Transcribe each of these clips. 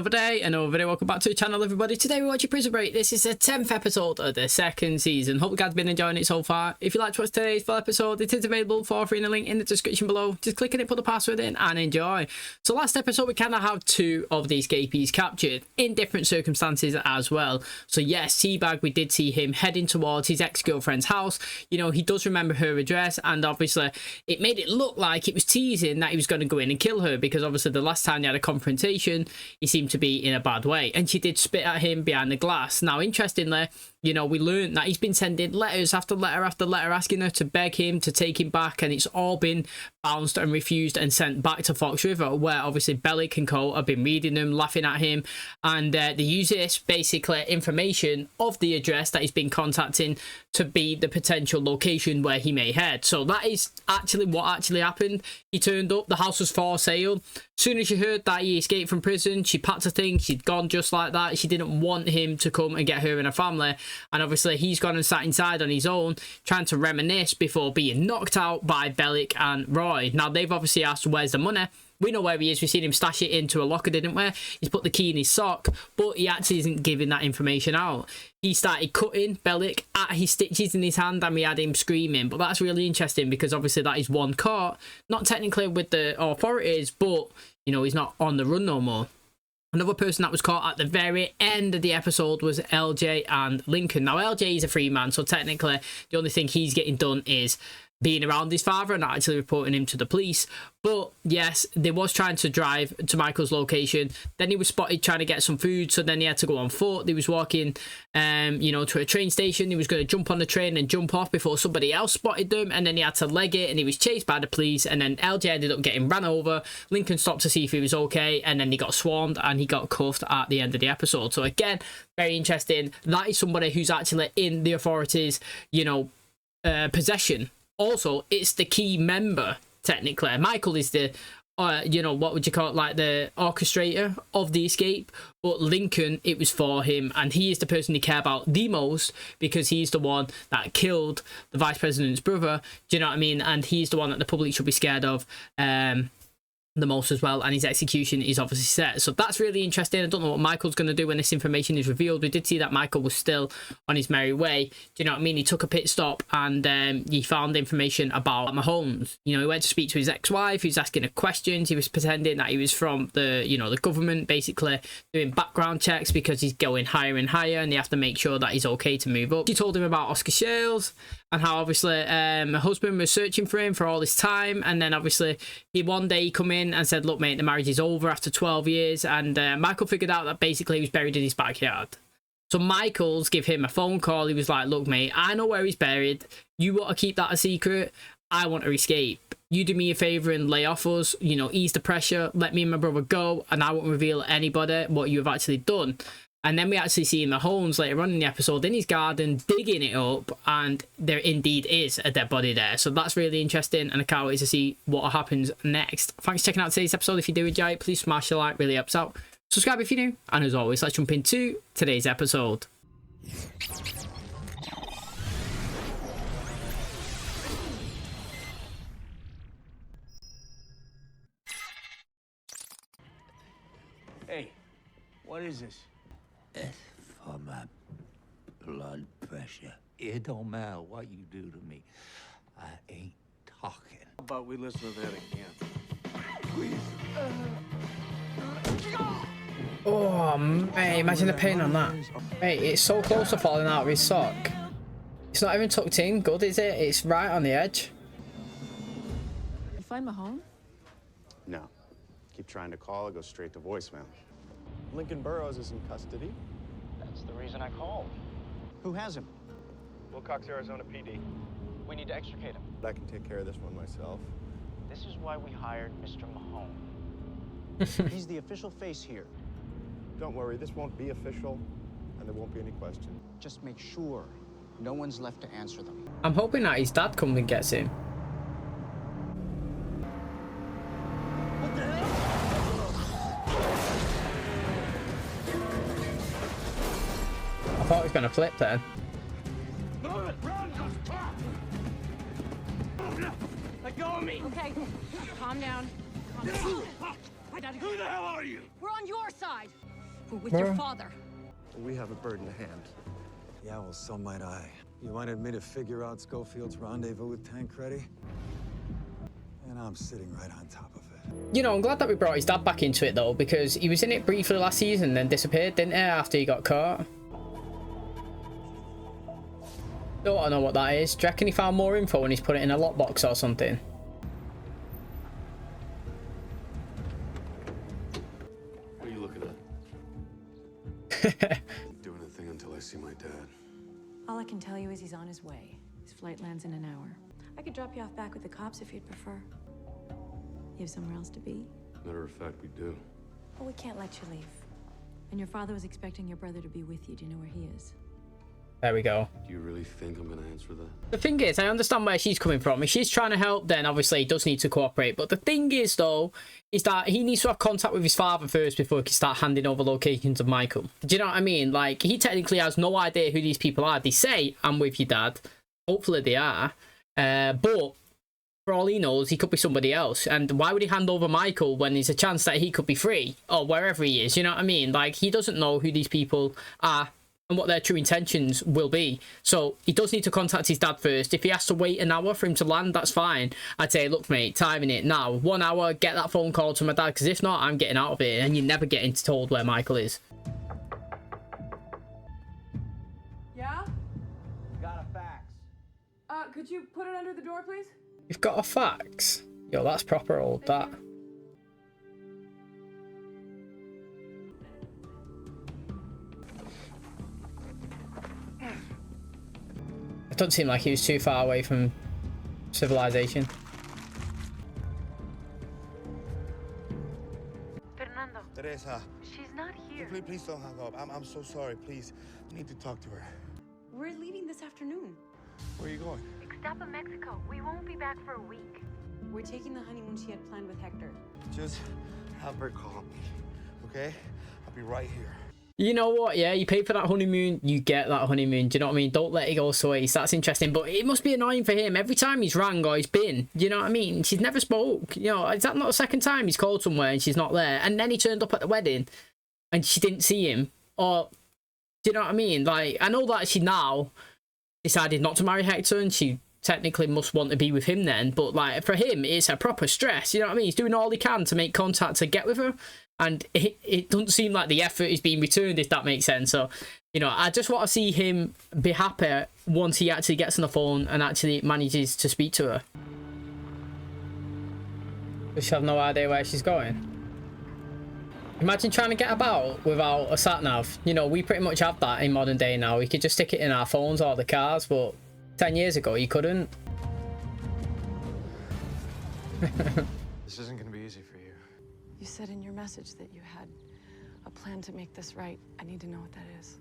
Another day, another video. Welcome back to the channel, everybody. Today we're watching Prison Break. This is the 10th episode of the second season. Hope you guys have been enjoying it so far. If you like to watch today's full episode, it is available for free in the link in the description below. Just click on it, put the password in, and enjoy. So last episode, we kind of have two of the escapees captured in different circumstances as well. So yes, T-Bag, we did see him heading towards his ex-girlfriend's house. You know, he does remember her address, and obviously it made it look like it was teasing that he was going to go in and kill her, because obviously the last time they had a confrontation, he seemed to be in a bad way, and she did spit at him behind the glass. Now, interestingly, you know, we learned that he's been sending letters after letter after letter asking her to beg him to take him back, and it's all been bounced and refused and sent back to Fox River, where obviously Bellick and Co have been reading them, laughing at him, and they use this basically information of the address that he's been contacting to be the potential location where he may head. So that is actually what actually happened. He turned up, the house was for sale. As soon as she heard that he escaped from prison, she packed her things, she'd gone just like that. She didn't want him to come and get her and her family, and obviously he's gone and sat inside on his own trying to reminisce before being knocked out by Bellick and Roy. Now, they've obviously asked where's the money. We know where he is. We've seen him stash it into a locker, didn't we? He's put the key in his sock, but he actually isn't giving that information out. He started cutting Bellick at his stitches in his hand, and we had him screaming. But that's really interesting, because obviously that is one caught, not technically with the authorities, but, you know, he's not on the run no more. Another person that was caught at the very end of the episode was LJ and Lincoln. Now, LJ is a free man, so technically the only thing he's getting done is being around his father and not actually reporting him to the police. But yes, they was trying to drive to Michael's location. Then he was spotted trying to get some food, so then he had to go on foot. He was walking you know, to a train station. He was going to jump on the train and jump off before somebody else spotted them, and then he had to leg it, and he was chased by the police, and then LJ ended up getting ran over. Lincoln stopped to see if he was okay, and then he got swarmed and he got cuffed at the end of the episode. So again, very interesting. That is somebody who's actually in the authorities', you know, possession. Also, it's the key member, technically. Michael is the, you know, what would you call it, like the orchestrator of the escape. But Lincoln, it was for him, and he is the person they care about the most, because he's the one that killed the vice president's brother. Do you know what I mean? And he's the one that the public should be scared of the most as well, and his execution is obviously set. So that's really interesting. I don't know what Michael's going to do when this information is revealed. We did see that Michael was still on his merry way. Do you know what I mean? He took a pit stop, and he found information about Mahomes. You know, he went to speak to his ex-wife. He was asking her questions. He was pretending that he was from the, you know, the government, basically doing background checks, because he's going higher and higher, and they have to make sure that he's okay to move up. She told him about Oscar Shales, and how obviously her husband was searching for him for all this time, and then obviously one day he come in and said, look mate, the marriage is over after 12 years, and Michael figured out that basically he was buried in his backyard. So Michael's give him a phone call. He was like, look mate, I know where he's buried. You want to keep that a secret? I want to escape. You do me a favour and lay off us, you know, ease the pressure, let me and my brother go, and I won't reveal anybody what you have actually done. And then we actually see Mahomes later on in the episode in his garden digging it up, and there indeed is a dead body there. So that's really interesting, and I can't wait to see what happens next. Thanks for checking out today's episode. If you do enjoy it, please smash the like, really helps out. Subscribe if you're new, and as always, let's jump into today's episode. Hey, what is this? It's for my blood pressure. It don't matter what you do to me. I ain't talking. How about we listen to that again? Please. Oh, mate, imagine the pain on that. Mate, it's so close to falling out of his sock. It's not even tucked in good, is it? It's right on the edge. You find Mahone? No. Keep trying to call, it goes straight to voicemail. Lincoln Burrows is in custody. That's the reason I called. Who has him? Wilcox, Arizona PD. We need to extricate him. I can take care of this one myself. This is why we hired Mr. Mahone. He's the official face here. Don't worry, this won't be official, and there won't be any question. Just make sure no one's left to answer them. I'm hoping that his dad comes and gets him. I thought he was going to flip then. Let go of me! Okay, calm down. Calm down. Who the hell are you? We're on your side. We're with your father. We have a bird in hand. Yeah, well, so might I. You wanted me to figure out Schofield's rendezvous with Tancredi? And I'm sitting right on top of it. You know, I'm glad that we brought his dad back into it, though, because he was in it briefly last season, then disappeared, didn't he, after he got caught? Don't want to know what that is. Do you reckon he found more info and he's put it in a lockbox or something? What are you looking at? Doing a thing until I see my dad. All I can tell you is he's on his way. His flight lands in an hour. I could drop you off back with the cops if you'd prefer. You have somewhere else to be? Matter of fact, we do. Well, we can't let you leave. And your father was expecting your brother to be with you. Do you know where he is? There we go. Do you really think I'm gonna answer that? The thing is, I understand where she's coming from. If she's trying to help, then obviously he does need to cooperate. But the thing is, though, is that he needs to have contact with his father first before he can start handing over locations of Michael. Do you know what I mean? Like, he technically has no idea who these people are. They say, I'm with your dad. Hopefully they are. But for all he knows, he could be somebody else. And why would he hand over Michael when there's a chance that he could be free? Or wherever he is, you know what I mean? Like, he doesn't know who these people are and what their true intentions will be. So he does need to contact his dad first. If he has to wait an hour for him to land, that's fine. I'd say, look, mate, timing it now. 1 hour, get that phone call to my dad, because if not, I'm getting out of it. And you're never getting told where Michael is. Yeah? Got a fax. Could you put it under the door, please? You've got a fax? Yo, that's proper old, that. It doesn't seem like he was too far away from civilization. Fernando. Teresa, She's not here. please don't hang up. I'm so sorry. Please, I need to talk to her. We're leaving this afternoon. Where are you going? Ixtapa, Mexico. We won't be back for a week. We're taking the honeymoon she had planned with Hector. Just have her call me, okay? I'll be right here. You know what? Yeah, you pay for that honeymoon, you get that honeymoon. Do you know what I mean? Don't let it go to waste. That's interesting. But it must be annoying for him. Every time he's rang or he's been, you know what I mean? She's never spoke. You know, is that not the second time he's called somewhere and she's not there? And then he turned up at the wedding and she didn't see him. Or, do you know what I mean? Like, I know that she now decided not to marry Hector and she technically must want to be with him then. But, like, for him, it's a proper stress. You know what I mean? He's doing all he can to make contact to get with her. And it doesn't seem like the effort is being returned, if that makes sense. So, you know, I just want to see him be happy once he actually gets on the phone and actually manages to speak to her. Does she have no idea where she's going? Imagine trying to get about without a sat-nav. You know, we pretty much have that in modern day now. We could just stick it in our phones or the cars, but 10 years ago, you couldn't. This isn't gonna be easy for you. You said in your message that you had a plan to make this right. I need to know what that is.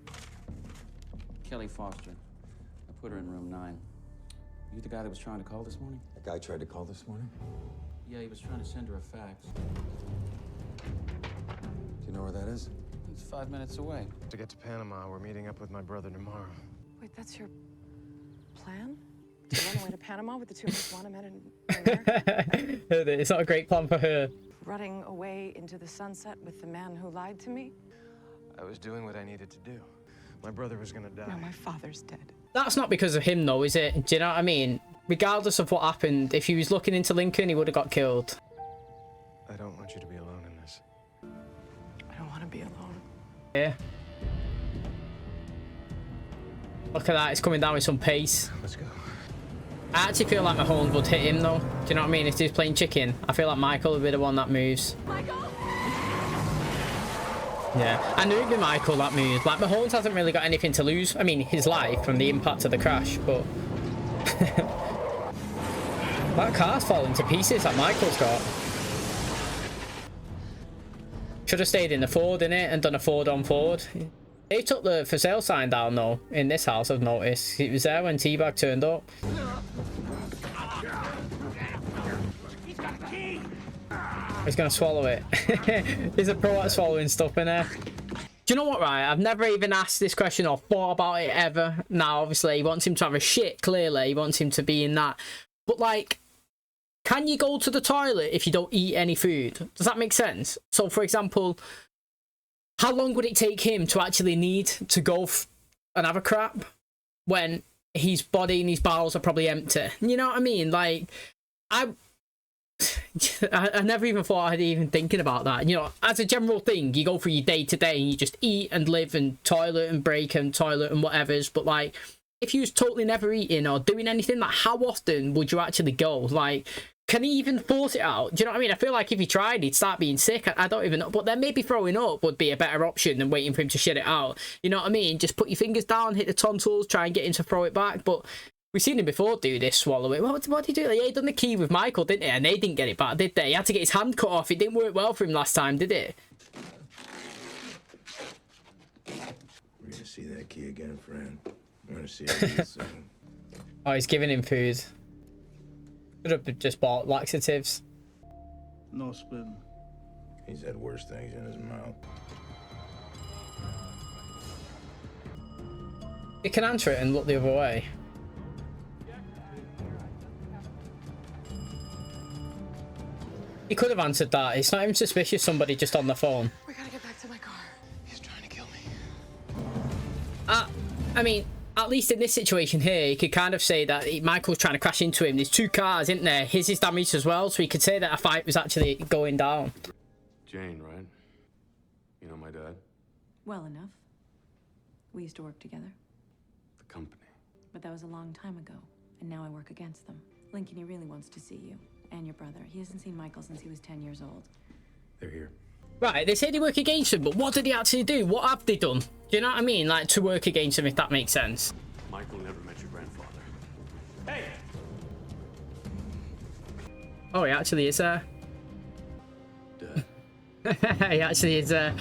Kelly Foster. I put her in room 9. You the guy that was trying to call this morning? That guy tried to call this morning? Yeah, he was trying to send her a fax. Do you know where that is? It's 5 minutes away. To get to Panama, we're meeting up with my brother tomorrow. Wait, that's your plan? To run away to Panama with the two most wanted men in America? It's not a great plan for her. Running away into the sunset with the man who lied to me? I was doing what I needed to do. My brother was gonna die. No, my father's dead. That's not because of him, though, is it? Do you know what I mean? Regardless of what happened, if he was looking into Lincoln, he would have got killed. I don't want you to be alone in this. I don't want to be alone. Yeah. Look at that, it's coming down with some pace. Let's go. I actually feel like Mahomes would hit him, though. Do you know what I mean? If he's playing chicken, I feel like Michael would be the one that moves. Michael! Yeah, I knew it'd be Michael that moves. Like, Mahomes hasn't really got anything to lose. I mean, his life from the impact of the crash, but... that car's falling to pieces that Michael's got. Should have stayed in the Ford, innit? And done a Ford on Ford. They took the for sale sign down, though, in this house, I've noticed. It was there when T-Bag turned up. He's gonna swallow it. He's a pro at swallowing stuff in there. Do you know what, right? I've never even asked this question or thought about it ever. Now, obviously, he wants him to have a shit, clearly. He wants him to be in that. But, like, can you go to the toilet if you don't eat any food? Does that make sense? So, for example... how long would it take him to actually need to go and have a crap when his body and his bowels are probably empty? You know what I mean? Like, I never even thought I'd even thinking about that. You know, as a general thing, you go through your day to day and you just eat and live and toilet and break and toilet and whatever's. But like, if you was totally never eating or doing anything, like, how often would you actually go? Like, can he even force it out? Do you know what I mean? I feel like if he tried, he'd start being sick. I don't even know. But then maybe throwing up would be a better option than waiting for him to shit it out. You know what I mean? Just put your fingers down, hit the tonsils, try and get him to throw it back. But we've seen him before do this, swallow it. What did he do? He done the key with Michael, didn't he? And they didn't get it back, did they? He had to get his hand cut off. It didn't work well for him last time, did it? We're gonna see that key again, friend. We're gonna see it soon. Oh, he's giving him food. Could have just bought laxatives. No spitting. He's had worse things in his mouth. You can answer it and look the other way. He could have answered that. It's not even suspicious somebody just on the phone. We gotta get back to my car. He's trying to kill me. I mean, at least in this situation here, you could kind of say that Michael's trying to crash into him. There's two cars, isn't there? His is damaged as well, so he could say that a fight was actually going down. Jane, right? You know my dad? Well enough. We used to work together. The company. But that was a long time ago, and now I work against them. Lincoln, he really wants to see you. And your brother. He hasn't seen Michael since he was 10 years old. They're here. Right, they say they work against him, but what did he actually do? What have they done? Do you know what I mean? Like, to work against him, if that makes sense. Michael never met your grandfather. Hey! Oh, he actually is there. He actually is there.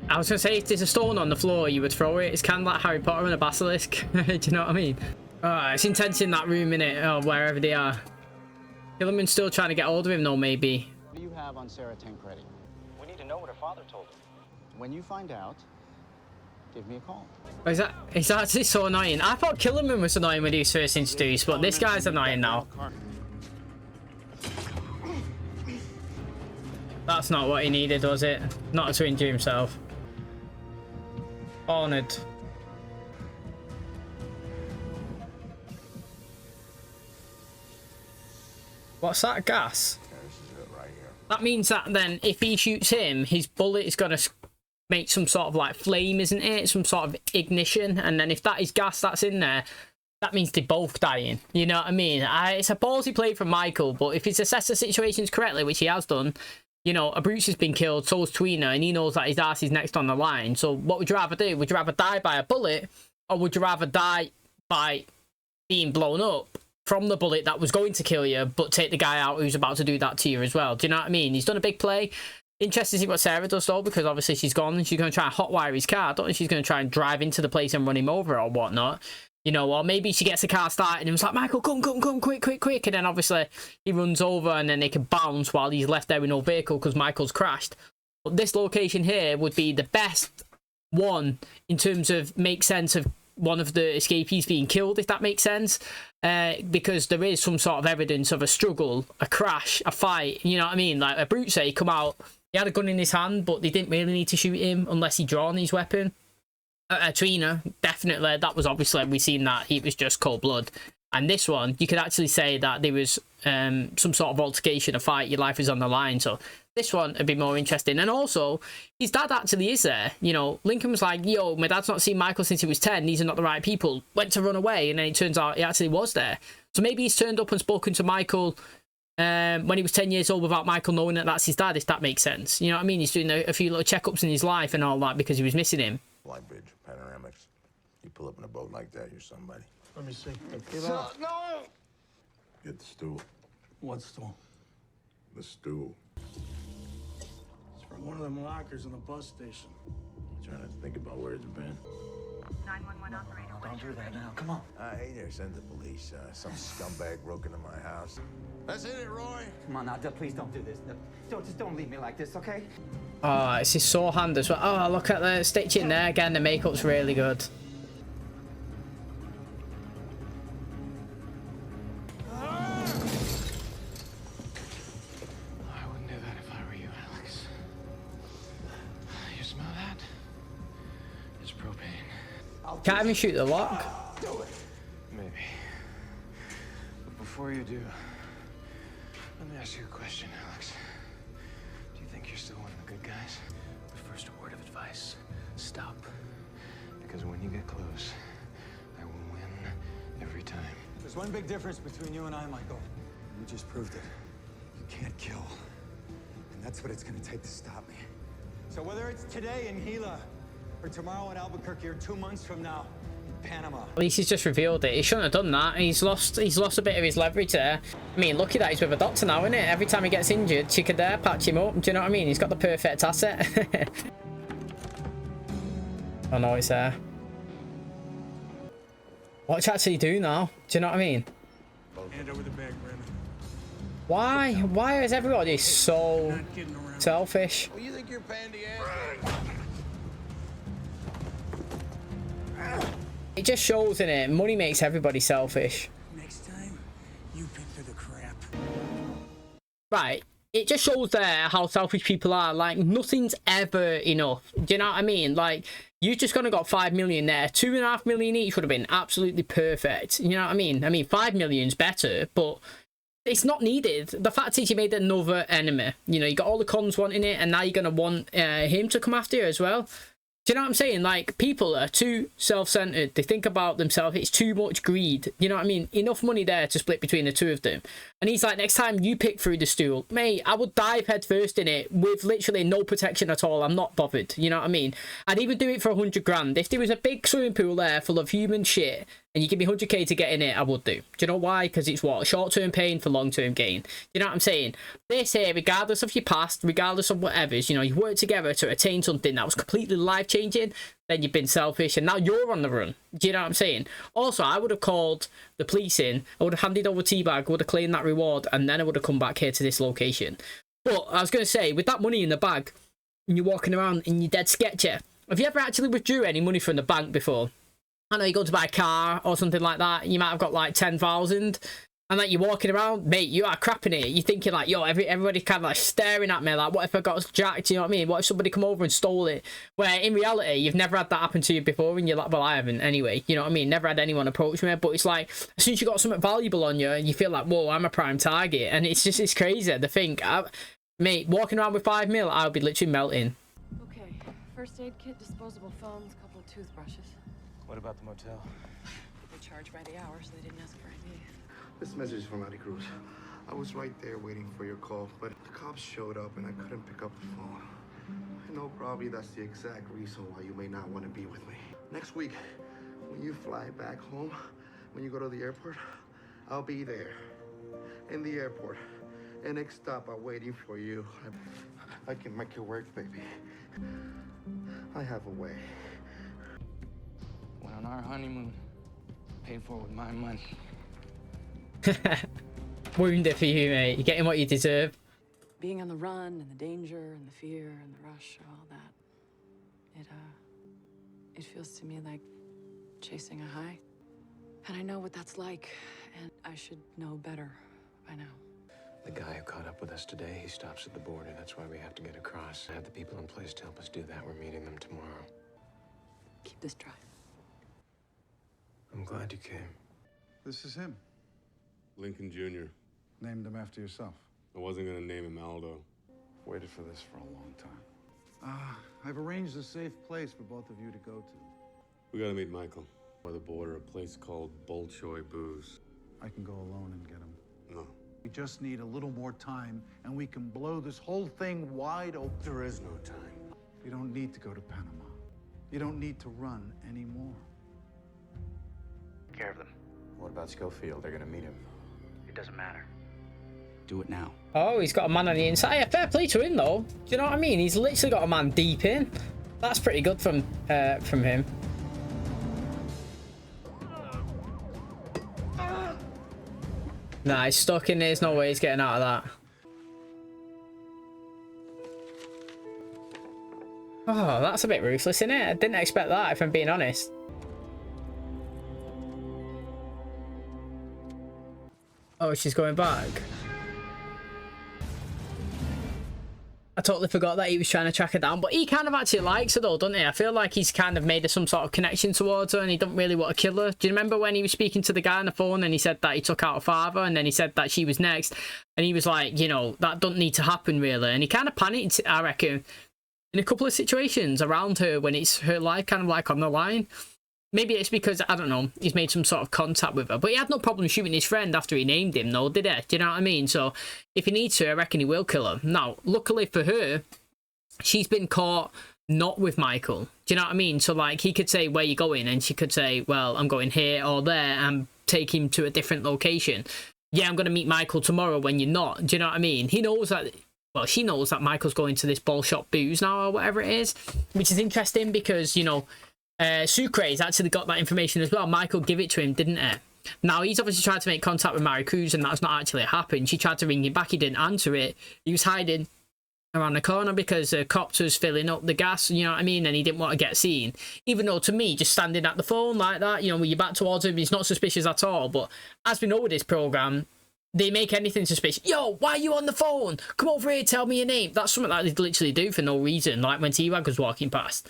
I was gonna say, if there's a stone on the floor, you would throw it. It's kind of like Harry Potter and a basilisk. Do you know what I mean? It's intense in that room, innit? Or wherever they are. Killerman's still trying to get hold of him, though, maybe. What do you have on Sarah Tancredi? We need to know what her father told her. When you find out, give me a call. Is that actually so annoying? I thought Killerman was annoying when he was first introduced, but this guy's annoying now. That's not what he needed, was it? Not to injure himself. Honored. What's that gas? That means that then if he shoots him, his bullet is going to make some sort of like flame, isn't it? Some sort of ignition. And then if that is gas that's in there, that means they're both dying. You know what I mean? It's a ballsy play from Michael, but if he's assessed the situations correctly, which he has done, you know, Abruzzi has been killed, so's Tweener, and he knows that his ass is next on the line. So what would you rather do? Would you rather die by a bullet, or would you rather die by being blown up from the bullet that was going to kill you, but take the guy out who's about to do that to you as well? Do you know what I mean? He's done a big play. Interested to see what Sarah does, though, because obviously she's gone and she's going to try and hotwire his car. I don't know if she's going to try and drive into the place and run him over or whatnot. You know, or maybe she gets the car started and was like, Michael, come, quick. And then obviously he runs over and then they can bounce while he's left there with no vehicle because Michael's crashed. But this location here would be the best one in terms of make sense of one of the escapees being killed, if that makes sense. Because there is some sort of evidence of a struggle, a crash, a fight. You know what I mean? Like Abruzzi come out, he had a gun in his hand, but they didn't really need to shoot him unless he'd drawn his weapon. Tweener, definitely, that was obviously, we seen that he was just cold blood. And this one, you could actually say that there was some sort of altercation, a fight, your life is on the line. So this one would be more interesting. And also, his dad actually is there. You know, Lincoln was like, yo, my dad's not seen Michael since he was 10. These are not the right people. Went to run away. And then it turns out he actually was there. So maybe he's turned up and spoken to Michael when he was 10 years old without Michael knowing that that's his dad, if that makes sense. You know what I mean? He's doing a few little checkups in his life and all that because he was missing him. Blind Bridge, panoramics. You pull up in a boat like that, you're somebody. Let me see. No! Get the stool. What stool? The stool. It's from one of them lockers in the bus station. Trying to think about where it's been. 911 operator. Don't do that now. Come on. Hey there, send the police. Some scumbag broke into my house. That's it, Roy. Come on now, please don't do this. Just don't leave me like this, okay? Oh, it's his sore hand as well. Oh, look at the stitching there again. The makeup's really good. Can't even shoot the lock. Maybe. But before you do, let me ask you a question, Alex. Do you think you're still one of the good guys? But first, a word of advice. Stop. Because when you get close, I will win every time. There's one big difference between you and I, Michael. You just proved it. You can't kill. And that's what it's gonna take to stop me. So whether it's today in Gila, or tomorrow in Albuquerque, or 2 months from now in Panama. At least he's just revealed it. He shouldn't have done that. He's lost a bit of his leverage there. I mean, lucky that he's with a doctor now, isn't it? Every time he gets injured, she could patch him up. Do you know what I mean? He's got the perfect asset. Oh no, it's there. What you actually do now? Do you know what I mean? Hand over the bag, Brandon. Why? Why is everybody so selfish? Well, you think you're pandy ass? It just shows, innit? Money makes everybody selfish. Next time, you pick for the crap. Right. It just shows there how selfish people are. Like, nothing's ever enough. Do you know what I mean? Like, you just gonna got 5 million there. 2.5 million each would have been absolutely perfect. You know what I mean? I mean, 5 million's better, but it's not needed. The fact is you made another enemy. You know, you got all the cons wanting it, and now you're gonna want him to come after you as well. Do you know what I'm saying? Like, people are too self-centered. They think about themselves. It's too much greed. You know what I mean? Enough money there to split between the two of them. And he's like, next time you pick through the stool, mate, I would dive head first in it with literally no protection at all. I'm not bothered. You know what I mean? I'd even do it for 100 grand. If there was a big swimming pool there full of human shit and you give me 100k to get in it, I would do. Do you know why? Because it's what? Short-term pain for long-term gain. You know what I'm saying? This here, regardless of your past, regardless of whatever, you know, you work together to attain something that was completely life-changing, then you've been selfish, and now you're on the run. Do you know what I'm saying? Also, I would have called the police in, I would have handed over T-Bag, would have claimed that reward, and then I would have come back here to this location. But I was going to say, with that money in the bag, and you're walking around and you're dead sketchy, have you ever actually withdrew any money from the bank before? I know you go to buy a car or something like that, you might have got like 10,000, and like you're walking around, mate, you are crapping it. You're thinking like, yo, everybody kind of like staring at me, like, what if I got jacked? You know what I mean? What if somebody come over and stole it? Where in reality, you've never had that happen to you before, and you're like, well, I haven't anyway. You know what I mean? Never had anyone approach me, but it's like, as soon as you got something valuable on you, and you feel like, whoa, I'm a prime target, and it's just, it's crazy to think, mate, walking around with 5 mil, I'll be literally melting. Okay, first aid kit, disposable phones, couple of toothbrushes. What about the motel? They charge by the hour, so they didn't ask for ID. This message is from Adi Cruz. I was right there waiting for your call, but the cops showed up and I couldn't pick up the phone. I know probably that's the exact reason why you may not want to be with me. Next week, when you fly back home, when you go to the airport, I'll be there in the airport. And next stop, I'm waiting for you. I can make it work, baby. I have a way. Went on our honeymoon, paid for with my money. Wounded for you, mate. You're getting what you deserve. Being on the run and the danger and the fear and the rush of all that, it feels to me like chasing a high. And I know what that's like, and I should know better by now. The guy who caught up with us today, he stops at the border. That's why we have to get across. I have the people in place to help us do that. We're meeting them tomorrow. Keep this dry. I'm glad you came. This is him. Lincoln Jr. Named him after yourself. I wasn't gonna name him Aldo. Waited for this for a long time. I've arranged a safe place for both of you to go to. We gotta meet Michael. By the border, a place called Bolshoi Booze. I can go alone and get him. No. We just need a little more time, and we can blow this whole thing wide open. There is no time. You don't need to go to Panama. You don't need to run anymore. Take care of them. What about Schofield? They're gonna meet him. It doesn't matter. Do it now. Oh, he's got a man on the inside. Yeah, fair play to him, though. Do you know what I mean? He's literally got a man deep in. That's pretty good from him. Nah, he's stuck in there. There's no way he's getting out of that. Oh, that's a bit ruthless, isn't it? I didn't expect that, if I'm being honest. Oh, she's going back. I totally forgot that he was trying to track her down, but he kind of actually likes her though, doesn't he? I feel like he's kind of made some sort of connection towards her and he doesn't really want to kill her. Do you remember when he was speaking to the guy on the phone and he said that he took out her father and then he said that she was next and he was like, you know, that doesn't need to happen really. And he kind of panicked, I reckon, in a couple of situations around her when it's her life kind of like on the line. Maybe it's because, I don't know, he's made some sort of contact with her. But he had no problem shooting his friend after he named him, though, did he? Do you know what I mean? So, if he needs to, I reckon he will kill her. Now, luckily for her, she's been caught not with Michael. Do you know what I mean? So, like, he could say, where you going? And she could say, well, I'm going here or there and take him to a different location. Yeah, I'm going to meet Michael tomorrow when you're not. Do you know what I mean? He knows that... Well, she knows that Michael's going to this ball shop booze now or whatever it is. Which is interesting because, you know... Sucre's actually got that information as well. Michael gave it to him, didn't he? Now, he's obviously tried to make contact with Maricruz, and that's not actually happened. She tried to ring him back. He didn't answer it. He was hiding around the corner because the cops was filling up the gas, you know what I mean? And he didn't want to get seen. Even though, to me, just standing at the phone like that, you know, with your back towards him, he's not suspicious at all. But as we know with this programme, they make anything suspicious. Yo, why are you on the phone? Come over here, tell me your name. That's something that they literally do for no reason, like when T-Bag was walking past.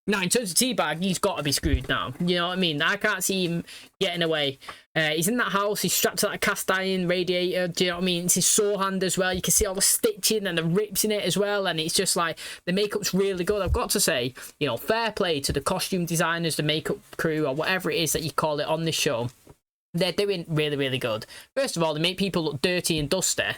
Now, in terms of T-Bag, he's got to be screwed now. You know what I mean? I can't see him getting away. He's in that house. He's strapped to that cast iron radiator. Do you know what I mean? It's his sore hand as well. You can see all the stitching and the rips in it as well. And it's just like, the makeup's really good. I've got to say, you know, fair play to the costume designers, the makeup crew, or whatever it is that you call it on this show. They're doing really, really good. First of all, they make people look dirty and dusty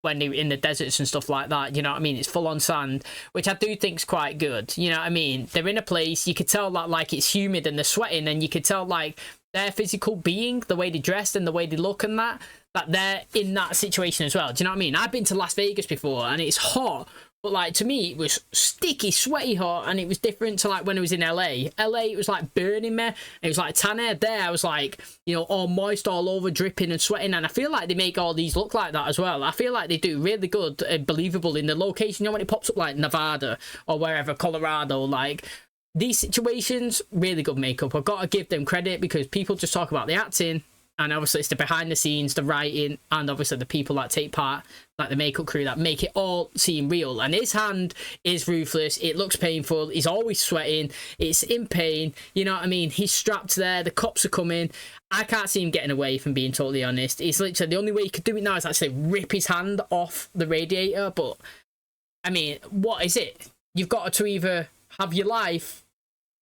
when they're in the deserts and stuff like that, you know what I mean? It's full on sand, which I do think's quite good, you know what I mean? They're in a place, you could tell that, like, it's humid and they're sweating, and you could tell, like, their physical being, the way they dress and the way they look and that they're in that situation as well, do you know what I mean? I've been to Las Vegas before, and it's hot, but, like, to me, it was sticky, sweaty hot, and it was different to, like, when it was in LA. LA, it was, like, burning me. It was, like, tan air. There, I was, like, you know, all moist, all over, dripping and sweating, and I feel like they make all these look like that as well. I feel like they do really good and believable in the location. You know, when it pops up, like, Nevada or wherever, Colorado, like... These situations, really good makeup. I've got to give them credit because people just talk about the acting, and obviously it's the behind the scenes, the writing, and obviously the people that take part, like the makeup crew, that make it all seem real. And his hand is ruthless. It looks painful. He's always sweating. It's in pain. You know what I mean? He's strapped there. The cops are coming. I can't see him getting away, if I'm being totally honest. It's literally the only way he could do it now is actually rip his hand off the radiator. But, I mean, what is it? You've got to either have your life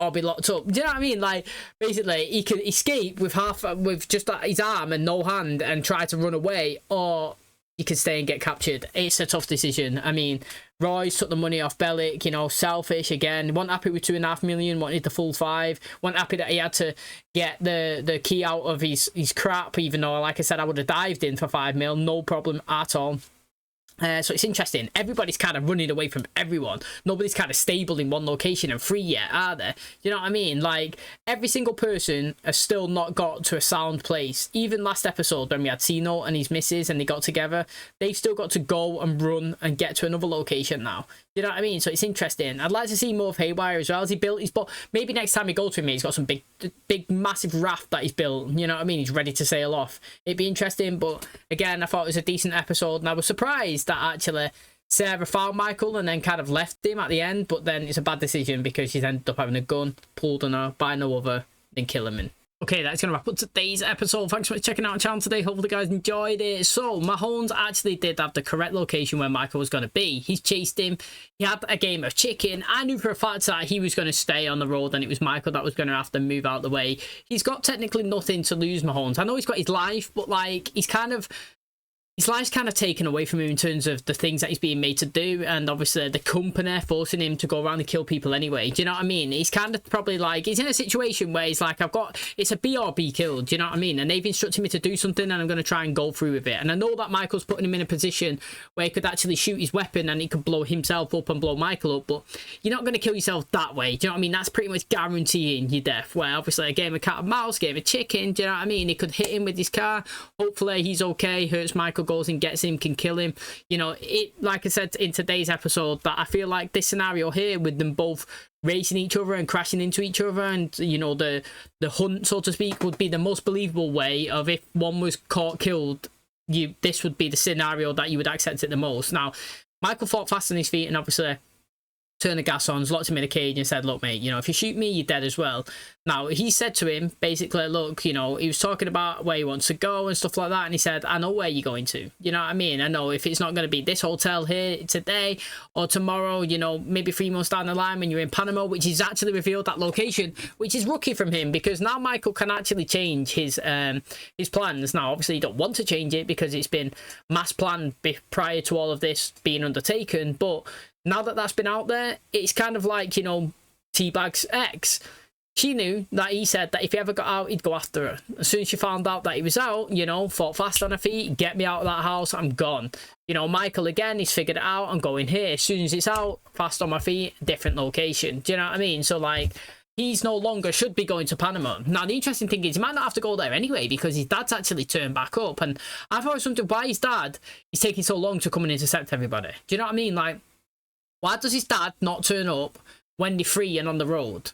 or be locked up. Do you know what I mean? Like, basically, he could escape with just his arm and no hand and try to run away, or he could stay and get captured. It's a tough decision. I mean, Royce took the money off Bellic, you know, selfish again. Wasn't happy with 2.5 million, wanted the full 5. Wasn't happy that he had to get the key out of his crap, even though, like I said, I would have dived in for 5 mil, no problem at all. So it's interesting. Everybody's kind of running away from everyone. Nobody's kind of stable in one location and free yet, are they? You know what I mean? Like, every single person has still not got to a sound place. Even last episode when we had Tino and his missus and they got together, they've still got to go and run and get to another location now. You know what I mean? So it's interesting. I'd like to see more of Haywire as well. As he built his boat. Maybe next time we go to him, he's got some big, massive raft that he's built. You know what I mean? He's ready to sail off. It'd be interesting, but again, I thought it was a decent episode, and I was surprised that actually Sarah found Michael and then kind of left him at the end, but then it's a bad decision because she's ended up having a gun pulled on her by no other than Killerman. Okay, that's going to wrap up today's episode. Thanks so much for checking out the channel today. Hopefully you guys enjoyed it. So, Mahomes actually did have the correct location where Michael was going to be. He's chased him. He had a game of chicken. I knew for a fact that he was going to stay on the road and it was Michael that was going to have to move out the way. He's got technically nothing to lose, Mahomes. I know he's got his life, but, like, his life's kind of taken away from him in terms of the things that he's being made to do, and obviously the company forcing him to go around and kill people anyway. Do you know what I mean? He's kind of probably like, he's in a situation where he's like, it's a be or be killed. Do you know what I mean? And they've instructed me to do something and I'm going to try and go through with it. And I know that Michael's putting him in a position where he could actually shoot his weapon and he could blow himself up and blow Michael up, but you're not going to kill yourself that way. Do you know what I mean? That's pretty much guaranteeing your death, where obviously a game of cat and mouse, game of chicken, do you know what I mean? He could hit him with his car. Hopefully he's okay, hurts Michael, goes and gets him, can kill him. You know, it, like I said in today's episode, that I feel like this scenario here with them both racing each other and crashing into each other, and you know, the hunt, so to speak, would be the most believable way of if one was caught killed, this would be the scenario that you would accept it the most. Now, Michael fought fast on his feet and obviously turned the gas on, locked him in a cage and said, look, mate, you know, if you shoot me, you're dead as well. Now, he said to him, basically, look, you know, he was talking about where he wants to go and stuff like that, and he said, I know where you're going to. You know what I mean? I know if it's not going to be this hotel here today or tomorrow, you know, maybe 3 months down the line when you're in Panama, which is actually revealed that location, which is rookie from him, because now Michael can actually change his plans. Now, obviously, you don't want to change it because it's been mass planned prior to all of this being undertaken, but now that that's been out there, it's kind of like, you know, T-Bag's ex. She knew that he said that if he ever got out, he'd go after her. As soon as she found out that he was out, you know, fought fast on her feet, get me out of that house, I'm gone. You know, Michael, again, he's figured it out, I'm going here. As soon as it's out, fast on my feet, different location. Do you know what I mean? So, like, he's no longer should be going to Panama. Now, the interesting thing is he might not have to go there anyway because his dad's actually turned back up. And I've always wondered why his dad is taking so long to come and intercept everybody. Do you know what I mean? Like, why does his dad not turn up when they're free and on the road?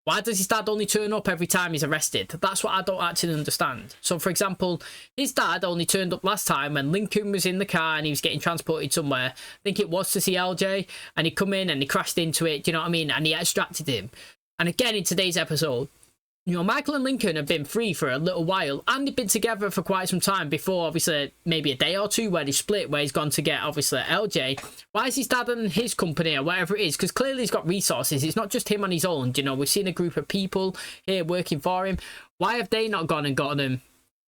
Why does his dad only turn up every time he's arrested? That's what I don't actually understand. So, for example, his dad only turned up last time when Lincoln was in the car and he was getting transported somewhere. I think it was to see LJ, and he come in and he crashed into it, do you know what I mean? And he extracted him. And again, in today's episode, you know, Michael and Lincoln have been free for a little while, and they've been together for quite some time before, obviously, maybe a day or two where they split, where he's gone to get, obviously, LJ. Why is his dad and his company or whatever it is? Because clearly he's got resources. It's not just him on his own. You know, we've seen a group of people here working for him. Why have they not gone and gotten him?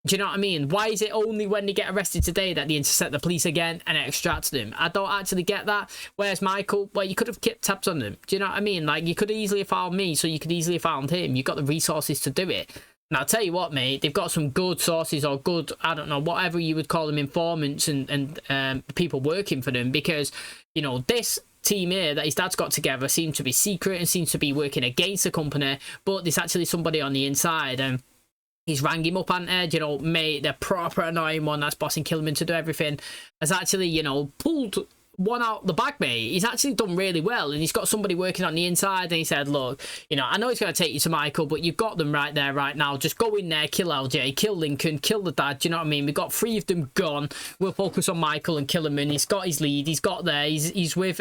Do you know what I mean? Why is it only when they get arrested today that they intercept the police again and extract them? I don't actually get that. Whereas Michael, well, you could have kept tabs on them. Do you know what I mean? Like, you could have easily found me, so you could easily have found him. You've got the resources to do it. Now, I'll tell you what, mate, they've got some good sources or good, I don't know, whatever you would call them, informants and people working for them, because, you know, this team here that his dad's got together seems to be secret and seems to be working against the company, but there's actually somebody on the inside, and he's rang him up, and you know, mate, the proper annoying one that's bossing Kilman to do everything, has actually, you know, pulled one out the bag, mate. He's actually done really well, and he's got somebody working on the inside, and he said, look, you know, I know it's going to take you to Michael, but you've got them right there, right now. Just go in there, kill LJ, kill Lincoln, kill the dad, do you know what I mean? We've got 3 of them gone. We'll focus on Michael and kill him, and he's got his lead. He's got there. He's with,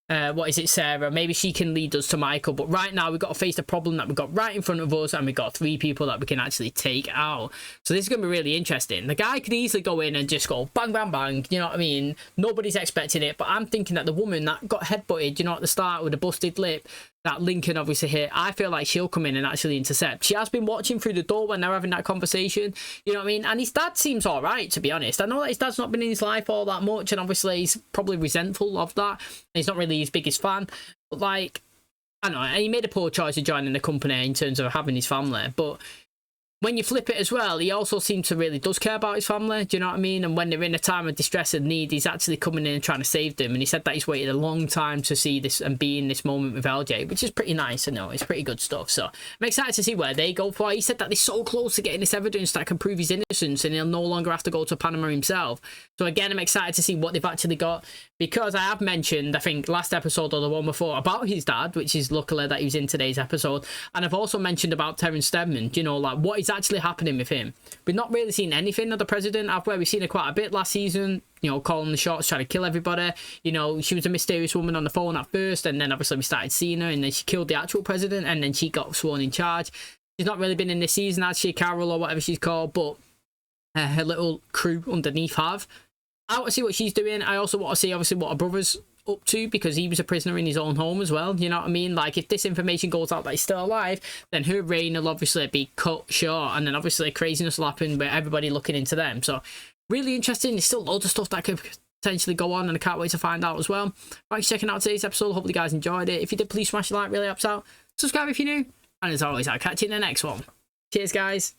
what is it, Sarah? Maybe she can lead us to Michael, but right now we've got to face the problem that we've got right in front of us, and we've got 3 people that we can actually take out. So this is going to be really interesting. The guy could easily go in and just go bang, bang, bang, you know what I mean? Nobody's expecting it, but I'm thinking that the woman that got headbutted, you know, at the start with a busted lip, that Lincoln obviously hit, I feel like she'll come in and actually intercept. She has been watching through the door when they're having that conversation, you know what I mean? And his dad seems all right, to be honest. I know that his dad's not been in his life all that much, and obviously he's probably resentful of that. He's not really his biggest fan, but, like, I don't know, he made a poor choice of joining the company in terms of having his family, but when you flip it as well, he also seems to really does care about his family, do you know what I mean? And when they're in a time of distress and need, he's actually coming in and trying to save them. And he said that he's waited a long time to see this and be in this moment with LJ, which is pretty nice. I know, it's pretty good stuff. So I'm excited to see where they go for. He said that they're so close to getting this evidence that can prove his innocence, and he'll no longer have to go to Panama himself. So again, I'm excited to see what they've actually got, because I have mentioned, I think last episode or the one before, about his dad, which is luckily that he was in today's episode. And I've also mentioned about Terrence Steadman, you know, like what is actually happening with him. We've not really seen anything of the president, where we've seen her quite a bit last season, you know, calling the shots, trying to kill everybody. You know, she was a mysterious woman on the phone at first, and then obviously we started seeing her, and then she killed the actual president, and then she got sworn in charge. She's not really been in this season, has she, Carol, or whatever she's called, but her little crew underneath have. I want to see what she's doing. I also want to see, obviously, what her brother's up to, because he was a prisoner in his own home as well, you know what I mean? Like, if this information goes out that he's still alive, then her reign will obviously be cut short, and then obviously craziness will happen with everybody looking into them. So really interesting. There's still loads of stuff that could potentially go on, and I can't wait to find out as well. Thanks for checking out today's episode. Hopefully you guys enjoyed it. If you did, please smash the like, really helps out. Subscribe if you're new, and as always, I'll catch you in the next one. Cheers, guys.